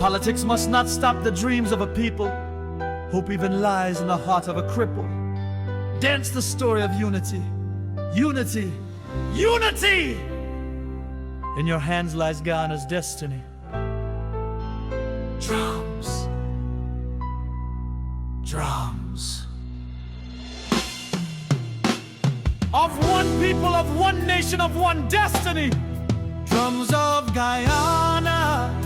Politics must not stop the dreams of a people. Hope even lies in the heart of a cripple. Dance the story of unity. Unity. Unity! In your hands lies Ghana's destiny. Drums. Drums. Of one people, of one nation, of one destiny. Drums of Guyana.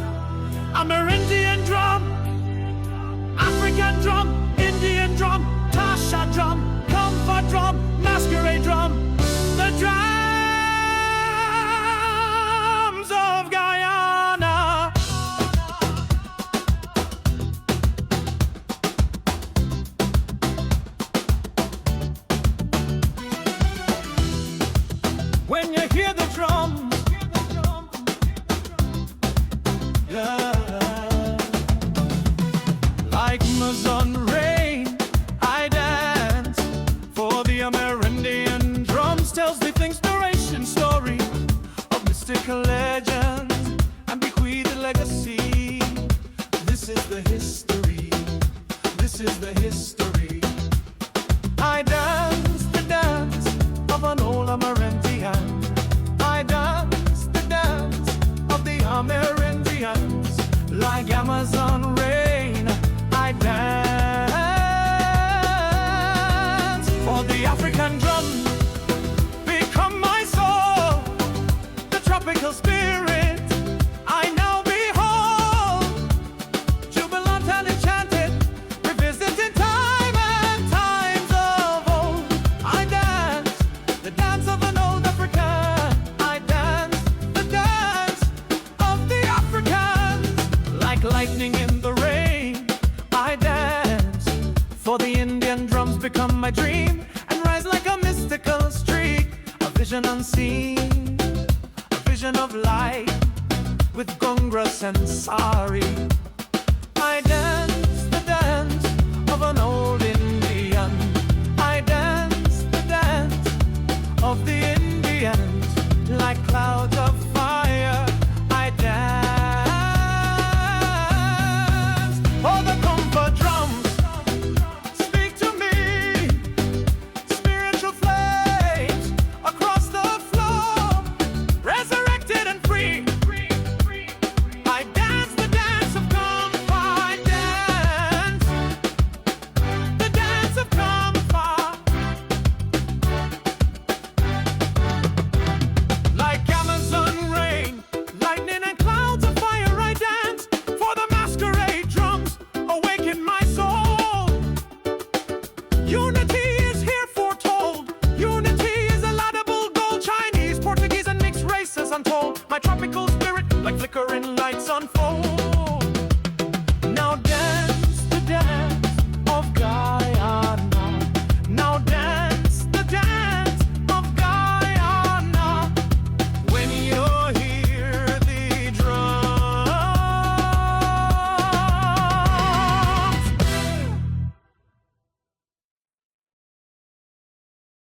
Amerindian drum. African drum. Indian drum. Tasha drum. Comfort drum. Masquerade drum. The drums of Guyana. When you hear the drums, yeah, like Amazon rain, I dance for the Amerindian drums. Tells the inspiration story of mystical legends and bequeathed legacy. This is the history. This is the history. I dance the dance of an old Amerindian. I dance the dance of the Amerindians. Like Amazon rain, I dance for the African drum. Become my soul, the tropical spirit. I now behold, jubilant and enchanted, revisiting time and times of old. I dance the dance of an old African. I dance the dance of the Africans. Like lightning in the rain, I dance for the Indian drums. Become my dream and rise like a mystical streak. A vision unseen, a vision of light with Gongras and Sari. I dance the dance of an old Indian. I dance the dance of the Indians. Like clouds of fire, I dance. Oh, the comfort drums speak to me. Spiritual flames across the floor, resurrected and free. I dance the dance of confidence, the dance of comfort. Like Amazon rain, lightning and clouds of fire, I dance for the masquerade drums. Awaken my soul. Unity is here foretold. Unity is a laudable goal. Chinese, Portuguese, and mixed races untold.